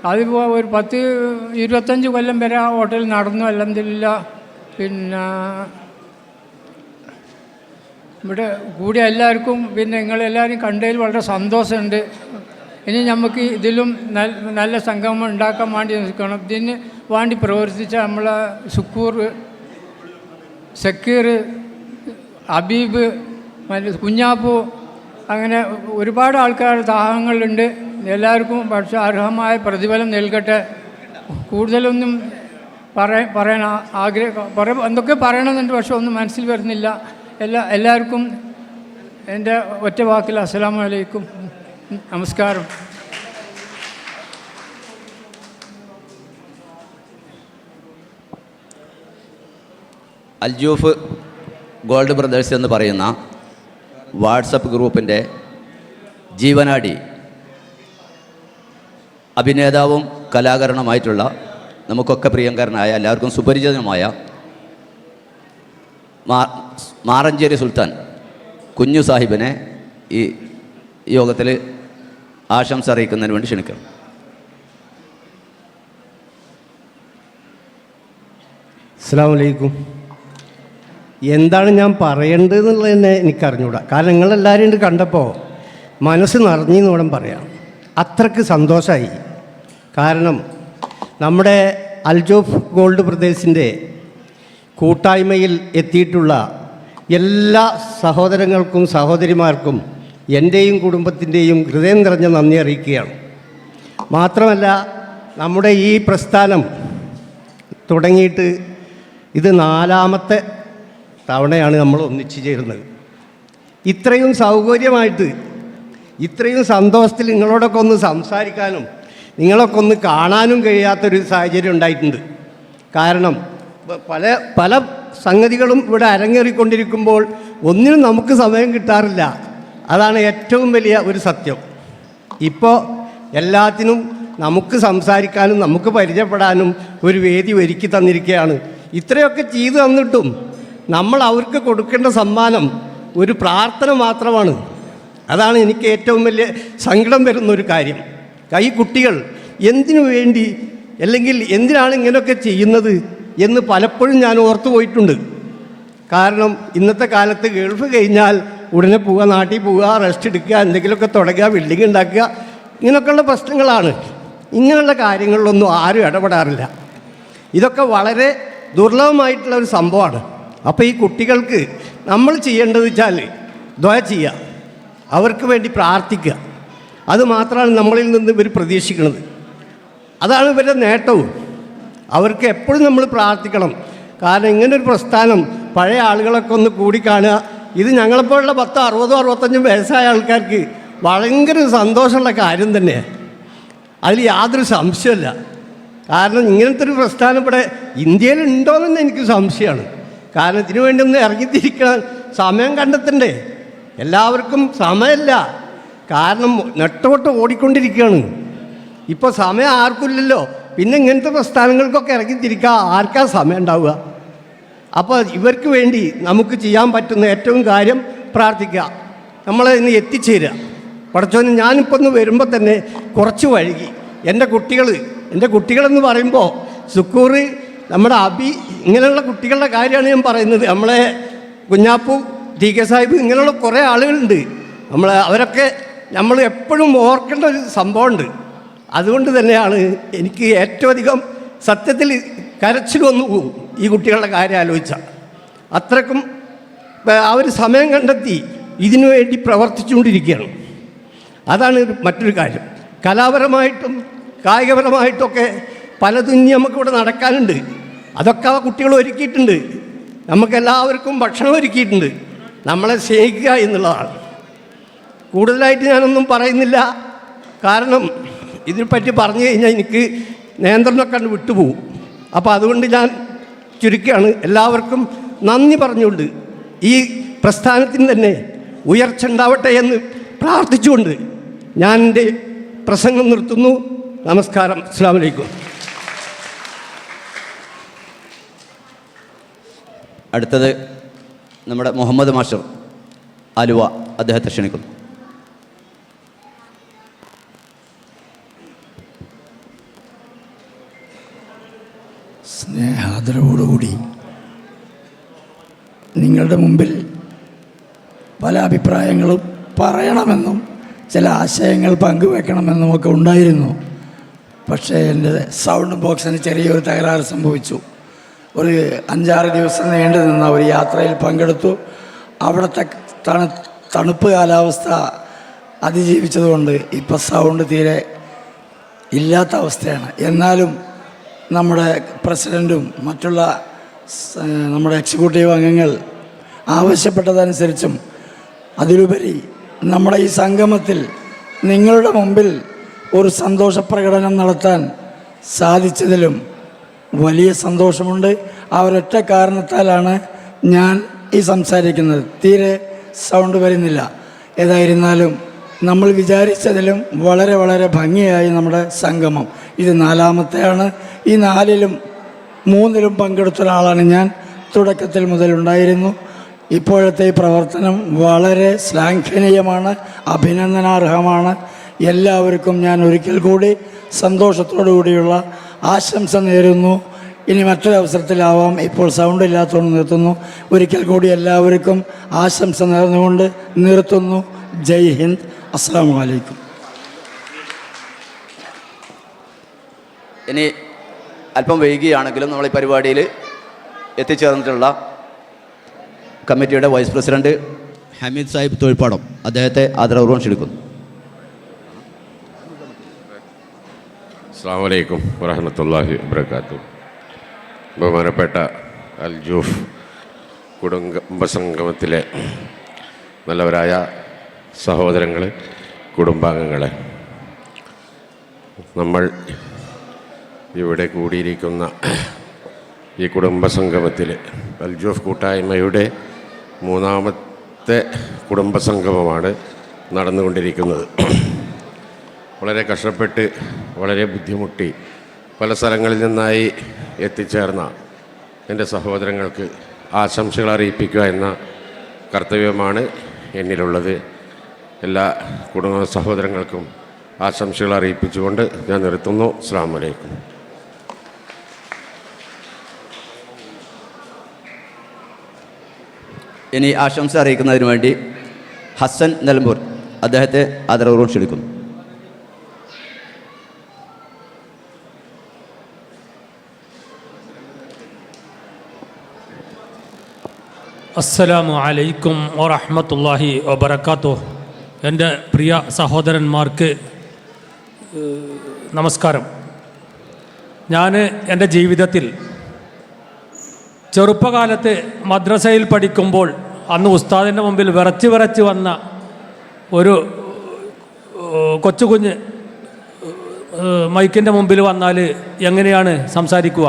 അതിപ്പോൾ ഒരു 10-25 കൊല്ലം വരെ ആ ഹോട്ടൽ നടന്നു അൽഹംദുലില്ലാ. പിന്നെ ഇവിടെ കൂടിയ എല്ലാവർക്കും പിന്നെ നിങ്ങളെല്ലാവരും കണ്ടതിൽ വളരെ സന്തോഷമുണ്ട്. ഇനി നമുക്ക് ഇതിലും നല്ല സംഗമം ഉണ്ടാക്കാൻ വേണ്ടി നിൽക്കണം. ഇതിന് വേണ്ടി പ്രവർത്തിച്ച നമ്മളെ സുക്കൂർ, സക്കീർ, ഹബീബ്, കുഞ്ഞാപ്പു, അങ്ങനെ ഒരുപാട് ആൾക്കാർ ദാഹങ്ങളുണ്ട്. എല്ലാവർക്കും പക്ഷേ അർഹമായ പ്രതിഫലം നൽകട്ടെ. കൂടുതലൊന്നും പറയാൻ എന്തൊക്കെ പറയണമെന്നുണ്ട്, പക്ഷെ ഒന്നും മനസ്സിൽ വരുന്നില്ല. എല്ലാവർക്കും എൻ്റെ ഒറ്റ വാക്കിൽ അസ്സലാമു അലൈക്കും, നമസ്കാരം. അൽജൂഫ് ഗോൾഡ് ബ്രദേഴ്സ് എന്ന് പറയുന്ന വാട്സപ്പ് ഗ്രൂപ്പിൻ്റെ ജീവനാടി അഭിനേതാവും കലാകാരനുമായിട്ടുള്ള നമുക്കൊക്കെ പ്രിയങ്കരനായ എല്ലാവർക്കും സുപരിചിതമായ മാറഞ്ചേരി സുൽത്താൻ കുഞ്ഞു സാഹിബിനെ ഈ യോഗത്തിൽ ആശംസ അറിയിക്കുന്നതിന് വേണ്ടി ക്ഷണിക്കണം. അസ്സലാമു അലൈക്കും. എന്താണ് ഞാൻ പറയേണ്ടതെന്നുള്ളത് തന്നെ എനിക്കറിഞ്ഞൂടാ. കാരണം നിങ്ങളെല്ലാവരും ഇത് കണ്ടപ്പോൾ മനസ്സ് നിറഞ്ഞെന്ന് വേണം പറയാം. അത്രയ്ക്ക് സന്തോഷമായി. കാരണം നമ്മുടെ അൽജോഫ് ഗോൾഡ് ബ്രദേഴ്സിൻ്റെ കൂട്ടായ്മയിൽ എത്തിയിട്ടുള്ള എല്ലാ സഹോദരങ്ങൾക്കും സഹോദരിമാർക്കും എൻ്റെയും കുടുംബത്തിൻ്റെയും ഹൃദയം നിറഞ്ഞ നന്ദി അറിയിക്കുകയാണ്. മാത്രമല്ല, നമ്മുടെ ഈ പ്രസ്ഥാനം തുടങ്ങിയിട്ട് ഇത് 4ാമത്തെ തവണയാണ് നമ്മൾ ഒന്നിച്ചു ചേരുന്നത്. ഇത്രയും സൗകര്യമായിട്ട്, ഇത്രയും സന്തോഷത്തിൽ നിങ്ങളോടൊക്കെ ഒന്ന് സംസാരിക്കാനും നിങ്ങളൊക്കെ ഒന്ന് കാണാനും കഴിയാത്തൊരു സാഹചര്യം ഉണ്ടായിട്ടുണ്ട്. കാരണം പല സംഗതികളും ഇവിടെ അരങ്ങേറിക്കൊണ്ടിരിക്കുമ്പോൾ ഒന്നിനും നമുക്ക് സമയം കിട്ടാറില്ല. അതാണ് ഏറ്റവും വലിയ ഒരു സത്യം. ഇപ്പോൾ എല്ലാത്തിനും നമുക്ക് സംസാരിക്കാനും നമുക്ക് പരിചയപ്പെടാനും ഒരു വേദി ഒരുക്കി തന്നിരിക്കുകയാണ്. ഇത്രയൊക്കെ ചെയ്തു തന്നിട്ടും നമ്മൾ അവർക്ക് കൊടുക്കേണ്ട സമ്മാനം ഒരു പ്രാർത്ഥന മാത്രമാണ്. അതാണ് എനിക്ക് ഏറ്റവും വലിയ സങ്കടം വരുന്നൊരു കാര്യം. ഈ കുട്ടികൾ എന്തിനു വേണ്ടി, അല്ലെങ്കിൽ എന്തിനാണ് ഇങ്ങനെയൊക്കെ ചെയ്യുന്നത് എന്ന് പലപ്പോഴും ഞാൻ ഓർത്തു പോയിട്ടുണ്ട്. കാരണം ഇന്നത്തെ കാലത്ത് ഗൾഫ് കഴിഞ്ഞാൽ ഉടനെ പോവുക, നാട്ടിൽ പോവുക, റെസ്റ്റ് എടുക്കുക, എന്തെങ്കിലുമൊക്കെ തുടങ്ങുക, ബിൽഡിംഗ് ഉണ്ടാക്കുക, ഇങ്ങനെയൊക്കെയുള്ള പ്രശ്നങ്ങളാണ്. ഇങ്ങനെയുള്ള കാര്യങ്ങളിലൊന്നും ആരും ഇടപെടാറില്ല. ഇതൊക്കെ വളരെ ദുർലഭമായിട്ടുള്ള ഒരു സംഭവമാണ്. അപ്പോൾ ഈ കുട്ടികൾക്ക് നമ്മൾ ചെയ്യേണ്ടത് വെച്ചാൽ ദുആ ചെയ്യുക, അവർക്ക് വേണ്ടി പ്രാർത്ഥിക്കുക. അത് മാത്രമാണ് നമ്മളിൽ നിന്ന് ഇവർ പ്രതീക്ഷിക്കുന്നത്. അതാണ് ഇവരുടെ നേട്ടവും. അവർക്ക് എപ്പോഴും നമ്മൾ പ്രാർത്ഥിക്കണം. കാരണം ഇങ്ങനൊരു പ്രസ്ഥാനം പഴയ ആളുകളൊക്കെ ഒന്ന് കൂടിക്കാണുക, ഇത് ഞങ്ങളെപ്പോലുള്ള 10, 60, 65 വയസ്സായ ആൾക്കാർക്ക് ഭയങ്കര സന്തോഷമുള്ള കാര്യം തന്നെയാണ്. അതിൽ യാതൊരു സംശയമില്ല. കാരണം ഇങ്ങനത്തെ ഒരു പ്രസ്ഥാനം ഇവിടെ ഇന്ത്യയിൽ ഉണ്ടോയെന്ന് എനിക്ക് സംശയമാണ്. കാരണം ഇതിനു വേണ്ടി ഒന്ന് ഇറങ്ങിത്തിരിക്കാൻ സമയം കണ്ടെത്തണ്ടേ? എല്ലാവർക്കും സമയമില്ല. കാരണം നെട്ടോട്ട് ഓടിക്കൊണ്ടിരിക്കുകയാണ്. ഇപ്പോൾ സമയം ആർക്കില്ലല്ലോ. പിന്നെ ഇങ്ങനത്തെ പ്രസ്ഥാനങ്ങൾക്കൊക്കെ ഇറങ്ങിത്തിരിക്കാൻ ആർക്കാ സമയം ഉണ്ടാവുക? അപ്പോൾ ഇവർക്ക് വേണ്ടി നമുക്ക് ചെയ്യാൻ പറ്റുന്ന ഏറ്റവും കാര്യം പ്രാർത്ഥിക്കുക, നമ്മളെ ഇന്ന് എത്തിച്ചേരുക. പടച്ചോനെ, ഞാനിപ്പോൾ ഒന്ന് വരുമ്പോൾ തന്നെ കുറച്ച് വൈകി. എൻ്റെ കുട്ടികളെന്ന് പറയുമ്പോൾ സുക്കൂർ, നമ്മുടെ അബി, ഇങ്ങനെയുള്ള കുട്ടികളുടെ കാര്യമാണ് ഞാൻ പറയുന്നത്. നമ്മളെ കുഞ്ഞാപ്പു, ടി കെ സാഹിബ്, ഇങ്ങനെയുള്ള കുറേ ആളുകളുണ്ട്. അവരൊക്കെ നമ്മൾ എപ്പോഴും ഓർക്കേണ്ട ഒരു സംഭവമുണ്ട്. അതുകൊണ്ട് തന്നെയാണ് എനിക്ക് ഏറ്റവും അധികം സത്യത്തിൽ കരച്ചിൽ വന്നു പോകും ഈ കുട്ടികളുടെ കാര്യം ആലോചിച്ചാൽ. അത്രക്കും അവർ സമയം കണ്ടെത്തി ഇതിനു വേണ്ടി പ്രവർത്തിച്ചുകൊണ്ടിരിക്കുകയാണ്. അതാണ് മറ്റൊരു കാര്യം. കലാപരമായിട്ടും കായികപരമായിട്ടൊക്കെ പലതും നമുക്കിവിടെ നടക്കാനുണ്ട്. അതൊക്കെ ആ കുട്ടികൾ ഒരുക്കിയിട്ടുണ്ട്. നമുക്കെല്ലാവർക്കും ഭക്ഷണം ഒരുക്കിയിട്ടുണ്ട്. നമ്മളെ സ്നേഹിക്കുക എന്നുള്ളതാണ്. കൂടുതലായിട്ട് ഞാനൊന്നും പറയുന്നില്ല. കാരണം ഇതിനെപ്പറ്റി പറഞ്ഞു കഴിഞ്ഞാൽ എനിക്ക് നിയന്ത്രണമൊക്കെ വിട്ടുപോകും. അപ്പോൾ അതുകൊണ്ട് ഞാൻ ചുരുക്കുകയാണ്. എല്ലാവർക്കും നന്ദി പറഞ്ഞുകൊണ്ട് ഈ പ്രസ്ഥാനത്തിന് തന്നെ ഉയർച്ച ഉണ്ടാവട്ടെ എന്ന് പ്രാർത്ഥിച്ചുകൊണ്ട് ഞാൻ എൻ്റെ പ്രസംഗം നിർത്തുന്നു. നമസ്കാരം. അസ്സലാമു അലൈക്കും. അടുത്തത് നമ്മുടെ മുഹമ്മദ് മാസ്റ്റർ ആലുവ, അദ്ദേഹത്തെ ക്ഷണിക്കുന്നു. സ്നേഹാദരവോടുകൂടി നിങ്ങളുടെ മുമ്പിൽ പല അഭിപ്രായങ്ങളും പറയണമെന്നും ചില ആശയങ്ങൾ പങ്കുവെക്കണമെന്നുമൊക്കെ ഉണ്ടായിരുന്നു. പക്ഷേ എൻ്റെ സൗണ്ട് ബോക്സിന് ചെറിയൊരു തകരാറ് സംഭവിച്ചു. ഒരു 5-6 ദിവസം നീണ്ടു നിന്ന ഒരു യാത്രയിൽ പങ്കെടുത്തു. അവിടുത്തെ തണുപ്പ് കാലാവസ്ഥ അതിജീവിച്ചതുകൊണ്ട് ഇപ്പോൾ സൗണ്ട് തീരെ ഇല്ലാത്ത അവസ്ഥയാണ്. എന്നാലും നമ്മുടെ പ്രസിഡൻറ്റും മറ്റുള്ള നമ്മുടെ എക്സിക്യൂട്ടീവ് അംഗങ്ങൾ ആവശ്യപ്പെട്ടതനുസരിച്ചും അതിലുപരി നമ്മുടെ ഈ സംഗമത്തിൽ നിങ്ങളുടെ മുമ്പിൽ ഒരു സന്തോഷപ്രകടനം നടത്താൻ സാധിച്ചതിലും വലിയ സന്തോഷമുണ്ട്. ആ ഒരൊറ്റ കാരണത്താലാണ് ഞാൻ ഈ സംസാരിക്കുന്നത്. തീരെ സൗണ്ട് വരുന്നില്ല. ഏതായിരുന്നാലും നമ്മൾ വിചാരിച്ചതിലും വളരെ വളരെ ഭംഗിയായി നമ്മുടെ സംഗമം. ഇത് 4ാമത്തെയാണ്. ഈ 4ലും 3ലും പങ്കെടുത്ത ഒരാളാണ് ഞാൻ. തുടക്കത്തിൽ മുതലുണ്ടായിരുന്നു. ഇപ്പോഴത്തെ ഈ പ്രവർത്തനം വളരെ ശ്ലാഘനീയമാണ്, അഭിനന്ദനാർഹമാണ്. എല്ലാവർക്കും ഞാൻ ഒരിക്കൽ കൂടി സന്തോഷത്തോടു കൂടിയുള്ള ആശംസ നേരുന്നു. ഇനി മറ്റൊരവസരത്തിലാവാം. ഇപ്പോൾ സൗണ്ട് ഇല്ലാത്തതുകൊണ്ട് നിർത്തുന്നു. ഒരിക്കൽ കൂടി എല്ലാവർക്കും ആശംസ നേർന്നുകൊണ്ട് നിർത്തുന്നു. ജയ് ഹിന്ദ്. അസ്സലാമു അലൈക്കും. ഇനി അല്പം വൈകിയാണെങ്കിലും നമ്മൾ ഈ പരിപാടിയിൽ എത്തിച്ചേർന്നിട്ടുള്ള കമ്മിറ്റിയുടെ വൈസ് പ്രസിഡന്റ് ഹമീദ് സാഹിബ് തൊഴിൽപ്പാടം, അദ്ദേഹത്തെ ആദരപൂർവ്വം ക്ഷണിക്കുന്നു. അസ്സലാമു അലൈക്കും വറഹ്മത്തുള്ളാഹി വബറകാതുഹു. ബഹുമാനപ്പെട്ട അൽജൂഫ് കുടുംബസംഗമത്തിലെ നല്ലവരായ സഹോദരങ്ങൾ, കുടുംബാംഗങ്ങളെ, നമ്മൾ ഇവിടെ കൂടിയിരിക്കുന്ന ഈ കുടുംബസംഗമത്തിൽ അൽജൂഫ് കൂട്ടായ്മയുടെ 3ാമത്തെ കുടുംബസംഗമമാണ് നടന്നുകൊണ്ടിരിക്കുന്നത്. വളരെ കഷ്ടപ്പെട്ട്, വളരെ ബുദ്ധിമുട്ടി പല സ്ഥലങ്ങളിൽ നിന്നായി എത്തിച്ചേർന്ന എൻ്റെ സഹോദരങ്ങൾക്ക് ആശംസകൾ അറിയിപ്പിക്കുക എന്ന കർത്തവ്യമാണ് എന്നിലുള്ളത്. എല്ലാ കുടുംബ സഹോദരങ്ങൾക്കും ആശംസകൾ അറിയിപ്പിച്ചുകൊണ്ട് ഞാൻ നിർത്തുന്നു. അസ്സലാമു അലൈക്കും. ഇനി ആശംസ അറിയിക്കുന്നതിന് വേണ്ടി ഹസൻ നിലമ്പൂർ, അദ്ദേഹത്തെ ആദരപൂർവ്വം ക്ഷണിക്കുന്നു. അസ്സലാമു അലൈക്കും വറഹ്മത്തുള്ളാഹി വബറകാതുഹു. എൻ്റെ പ്രിയ സഹോദരന്മാർക്ക് നമസ്കാരം. ഞാൻ എൻ്റെ ജീവിതത്തിൽ ചെറുപ്പകാലത്ത് മദ്രസയിൽ പഠിക്കുമ്പോൾ അന്ന് ഉസ്താദിൻ്റെ മുമ്പിൽ വിറച്ച് വന്ന ഒരു കൊച്ചുകുഞ്ഞ് മൈക്കിൻ്റെ മുമ്പിൽ വന്നാൽ എങ്ങനെയാണ് സംസാരിക്കുക?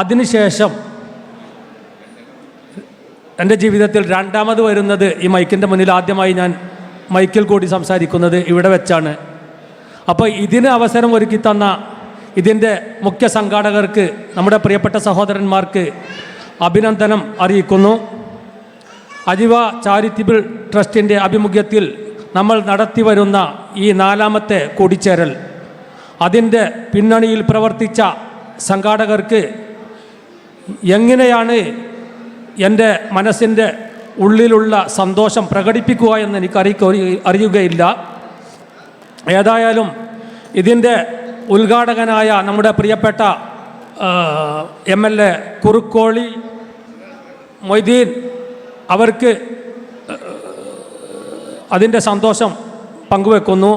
അതിനുശേഷം എൻ്റെ ജീവിതത്തിൽ രണ്ടാമത് വരുന്നത് ഈ മൈക്കിൻ്റെ മുന്നിൽ ആദ്യമായി ഞാൻ മൈക്കിൽ കൂടി സംസാരിക്കുന്നത് ഇവിടെ വെച്ചാണ്. അപ്പോൾ ഇതിന് അവസരം ഒരുക്കി തന്ന ഇതിൻ്റെ മുഖ്യ സംഘാടകർക്ക്, നമ്മുടെ പ്രിയപ്പെട്ട സഹോദരന്മാർക്ക് അഭിനന്ദനം അറിയിക്കുന്നു. അജിവ ചാരിറ്റബിൾ ട്രസ്റ്റിൻ്റെ ആഭിമുഖ്യത്തിൽ നമ്മൾ നടത്തി വരുന്ന ഈ 4ാമത്തെ കൂടിച്ചേരൽ, അതിൻ്റെ പിന്നണിയിൽ പ്രവർത്തിച്ച സംഘാടകർക്ക് എങ്ങനെയാണ് എൻ്റെ മനസ്സിൻ്റെ ഉള്ളിലുള്ള സന്തോഷം പ്രകടിപ്പിക്കുക എന്ന് എനിക്ക് അറിയുകയില്ല. ഏതായാലും ഇതിൻ്റെ ഉദ്ഘാടകനായ നമ്മുടെ പ്രിയപ്പെട്ട MLA കുറുക്കോളി മൊയ്തീൻ അവർക്ക് അതിൻ്റെ സന്തോഷം പങ്കുവെക്കുന്നു.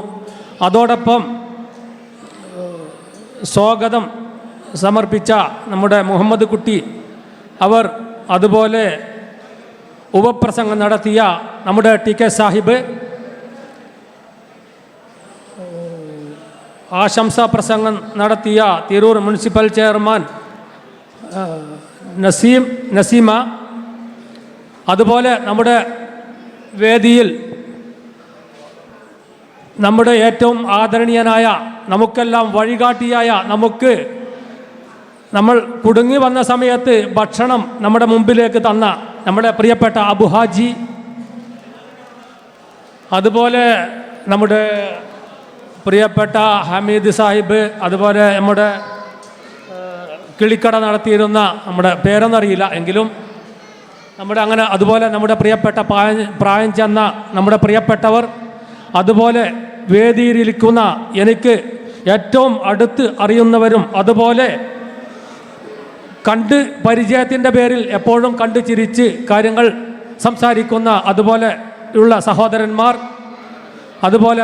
അതോടൊപ്പം സ്വാഗതം സമർപ്പിച്ച നമ്മുടെ മുഹമ്മദ് കുട്ടി അവർ, അതുപോലെ ഉപപ്രസംഗം നടത്തിയ നമ്മുടെ TK സാഹിബ്, ആശംസാ പ്രസംഗം നടത്തിയ തിരൂർ മുനിസിപ്പൽ ചെയർമാൻ നസീമ, അതുപോലെ നമ്മുടെ വേദിയിൽ നമ്മുടെ ഏറ്റവും ആദരണീയനായ, നമുക്കെല്ലാം വഴികാട്ടിയായ, നമ്മൾ കുടുങ്ങി വന്ന സമയത്ത് ഭക്ഷണം നമ്മുടെ മുമ്പിലേക്ക് തന്ന നമ്മുടെ പ്രിയപ്പെട്ട അബുഹാജി, അതുപോലെ നമ്മുടെ പ്രിയപ്പെട്ട ഹമീദ് സാഹിബ്, അതുപോലെ നമ്മുടെ കിളിക്കട നടത്തിയിരുന്ന, നമ്മുടെ പേരൊന്നറിയില്ല എങ്കിലും നമ്മുടെ അങ്ങനെ, അതുപോലെ നമ്മുടെ പ്രിയപ്പെട്ട പ്രായം ചെന്ന നമ്മുടെ പ്രിയപ്പെട്ടവർ, അതുപോലെ വേദിയിലിരിക്കുന്ന എനിക്ക് ഏറ്റവും അടുത്ത് അറിയുന്നവരും, അതുപോലെ കണ്ട് പരിചയത്തിൻ്റെ പേരിൽ എപ്പോഴും കണ്ട് ചിരിച്ച് കാര്യങ്ങൾ സംസാരിക്കുന്ന അതുപോലെ ഉള്ള സഹോദരന്മാർ, അതുപോലെ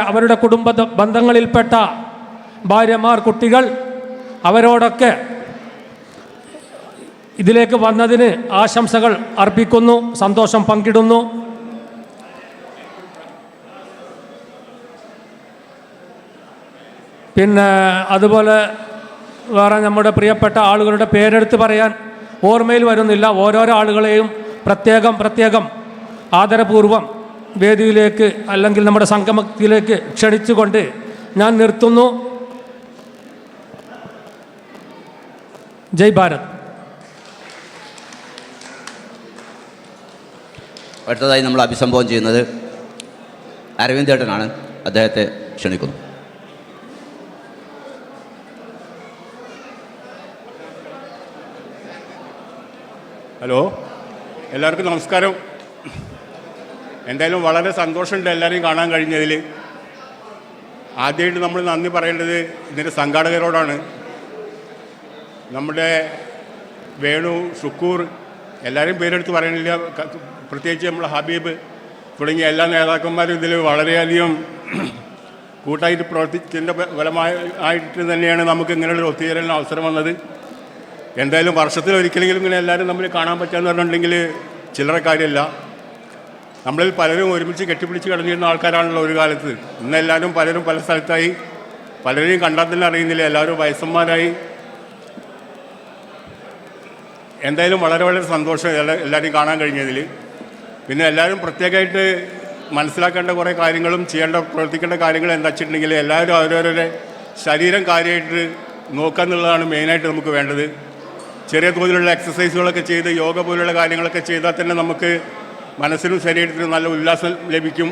അവരുടെ കുടുംബ ബന്ധങ്ങളിൽപ്പെട്ട ഭാര്യമാർ, കുട്ടികൾ, അവരോടൊക്കെ ഇതിലേക്ക് വന്നതിന് ആശംസകൾ അർപ്പിക്കുന്നു, സന്തോഷം പങ്കിടുന്നു. പിന്നെ അതുപോലെ വേറെ നമ്മുടെ പ്രിയപ്പെട്ട ആളുകളുടെ പേരെടുത്ത് പറയാൻ ഓർമ്മയിൽ വരുന്നില്ല. ഓരോരോ ആളുകളെയും പ്രത്യേകം ആദരപൂർവം വേദിയിലേക്ക് അല്ലെങ്കിൽ നമ്മുടെ സംഗമത്തിലേക്ക് ക്ഷണിച്ചുകൊണ്ട് ഞാൻ നിർത്തുന്നു. ജയ് ഭാരത്. അടുത്തതായി നമ്മൾ അഭിസംബോധന ചെയ്യുന്നത് അരവിന്ദേട്ടനാണ്, അദ്ദേഹത്തെ ക്ഷണിക്കുന്നു. ഹലോ, എല്ലാവർക്കും നമസ്കാരം. എന്തായാലും വളരെ സന്തോഷമുണ്ട് എല്ലാവരെയും കാണാൻ കഴിഞ്ഞതിൽ. ആദ്യമായിട്ട് നമ്മൾ നന്ദി പറയേണ്ടത് ഇതിൻ്റെ സംഘാടകരോടാണ്. നമ്മുടെ വേണു, ഷുക്കൂർ, എല്ലാവരും പേരെടുത്ത് പറയണില്ല, പ്രത്യേകിച്ച് നമ്മൾ ഹബീബ് തുടങ്ങിയ എല്ലാ നേതാക്കന്മാരും ഇതിൽ വളരെയധികം കൂട്ടായിട്ട് പ്രവർത്തിച്ചതിൻ്റെ ഫലമായിട്ട് തന്നെയാണ് നമുക്ക് ഇങ്ങനെയുള്ള ഒത്തുചേരലിന് അവസരം വന്നത്. എന്തായാലും വർഷത്തിൽ ഒരിക്കലെങ്കിലും ഇങ്ങനെ എല്ലാവരും തമ്മിൽ കാണാൻ പറ്റുകയെന്ന് പറഞ്ഞിട്ടുണ്ടെങ്കിൽ ചില്ലറ കാര്യമല്ല. നമ്മളിൽ പലരും ഒരുമിച്ച് കെട്ടിപ്പിടിച്ച് കിടന്നിരുന്ന ആൾക്കാരാണല്ലോ ഒരു കാലത്ത്. ഇന്നെല്ലാവരും പലരും പല സ്ഥലത്തായി, പലരെയും കണ്ടാൽ തന്നെ അറിയുന്നില്ല, എല്ലാവരും വയസ്സന്മാരായി. എന്തായാലും വളരെ വളരെ സന്തോഷം എല്ലാവരെയും കാണാൻ കഴിഞ്ഞതിൽ. പിന്നെ എല്ലാവരും പ്രത്യേകമായിട്ട് മനസ്സിലാക്കേണ്ട കുറേ കാര്യങ്ങളും പ്രവർത്തിക്കേണ്ട കാര്യങ്ങൾ എന്താ വെച്ചിട്ടുണ്ടെങ്കിൽ എല്ലാവരും അവരവരുടെ ശരീരം കാര്യമായിട്ട് നോക്കുക എന്നുള്ളതാണ് മെയിനായിട്ട് നമുക്ക് വേണ്ടത്. ചെറിയ തോതിലുള്ള എക്സസൈസുകളൊക്കെ ചെയ്ത് യോഗ പോലുള്ള കാര്യങ്ങളൊക്കെ ചെയ്താൽ തന്നെ നമുക്ക് മനസ്സിനും ശരീരത്തിനും നല്ല ഉല്ലാസം ലഭിക്കും.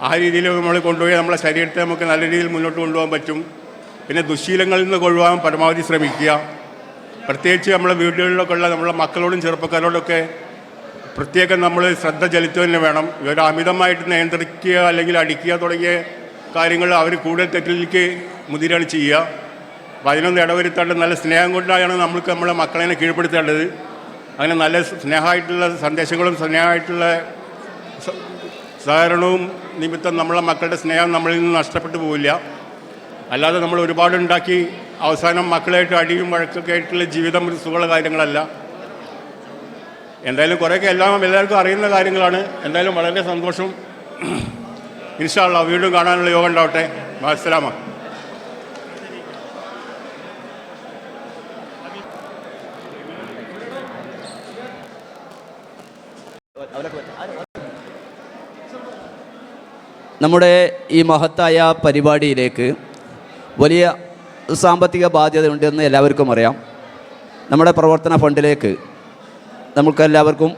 ആ രീതിയിൽ നമ്മൾ കൊണ്ടുപോയി നമ്മളെ ശരീരത്തെ നമുക്ക് നല്ല രീതിയിൽ മുന്നോട്ട് കൊണ്ടുപോകാൻ പറ്റും. പിന്നെ ദുശ്ശീലങ്ങളിൽ നിന്ന് ഒഴിവാകാൻ പരമാവധി ശ്രമിക്കുക. പ്രത്യേകിച്ച് നമ്മളെ വീടുകളിലൊക്കെ ഉള്ള നമ്മളെ മക്കളോടും ചെറുപ്പക്കാരോടൊക്കെ പ്രത്യേകം നമ്മൾ ശ്രദ്ധ ചെലുത്തുക തന്നെ വേണം. ഇവർ അമിതമായിട്ട് നിയന്ത്രിക്കുക അല്ലെങ്കിൽ അടിക്കുക തുടങ്ങിയ കാര്യങ്ങൾ അവർ കൂടുതൽ തെറ്റിലേക്ക് മുതിരാണ് ചെയ്യുക. അപ്പോൾ അതിനൊന്നും ഇടവരുത്താണ്ട് നല്ല സ്നേഹം കൊണ്ടാണ് നമ്മൾക്ക് നമ്മളെ മക്കളെ കീഴ്പ്പെടുത്തേണ്ടത്. അങ്ങനെ നല്ല സ്നേഹമായിട്ടുള്ള സന്ദേശങ്ങളും സ്നേഹമായിട്ടുള്ള സഹകരണവും നിമിത്തം നമ്മളെ മക്കളുടെ സ്നേഹം നമ്മളിൽ നിന്ന് നഷ്ടപ്പെട്ടു പോവില്ല. അല്ലാതെ നമ്മൾ ഒരുപാടുണ്ടാക്കി അവസാനം മക്കളായിട്ട് അടിയും വഴക്കൊക്കെ ആയിട്ടുള്ള ജീവിതം ഒരു സുഖമുള്ള കാര്യങ്ങളല്ല. എന്തായാലും കുറേയൊക്കെ എല്ലാവർക്കും അറിയുന്ന കാര്യങ്ങളാണ്. എന്തായാലും വളരെ സന്തോഷം. ഇൻഷാ അല്ലാഹ് വീണ്ടും കാണാനുള്ള യോഗം ഉണ്ടാവട്ടെ. അസ്സലാമ. നമ്മുടെ ഈ മഹത്തായ പരിപാടിയിലേക്ക് വലിയ സാമ്പത്തിക ബാധ്യതയുണ്ടെന്ന് എല്ലാവർക്കും അറിയാം. നമ്മുടെ പ്രവർത്തന ഫണ്ടിലേക്ക് നമുക്കെല്ലാവർക്കും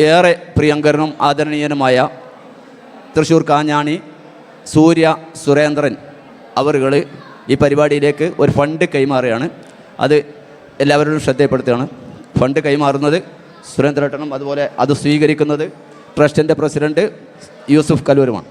ഏറെ പ്രിയങ്കരനും ആദരണീയനുമായ തൃശ്ശൂർ കാഞ്ഞാണി സൂര്യ സുരേന്ദ്രൻ അവരുകൾ ഈ പരിപാടിയിലേക്ക് ഒരു ഫണ്ട് കൈമാറുകയാണ്. അത് എല്ലാവരോടും ശ്രദ്ധപ്പെടുത്തുകയാണ്. ഫണ്ട് കൈമാറുന്നത് സുരേന്ദ്രേട്ടനും അതുപോലെ അത് സ്വീകരിക്കുന്നത് ട്രസ്റ്റിൻ്റെ പ്രസിഡൻറ്റ് യൂസുഫ് കലൂരുമാണ്.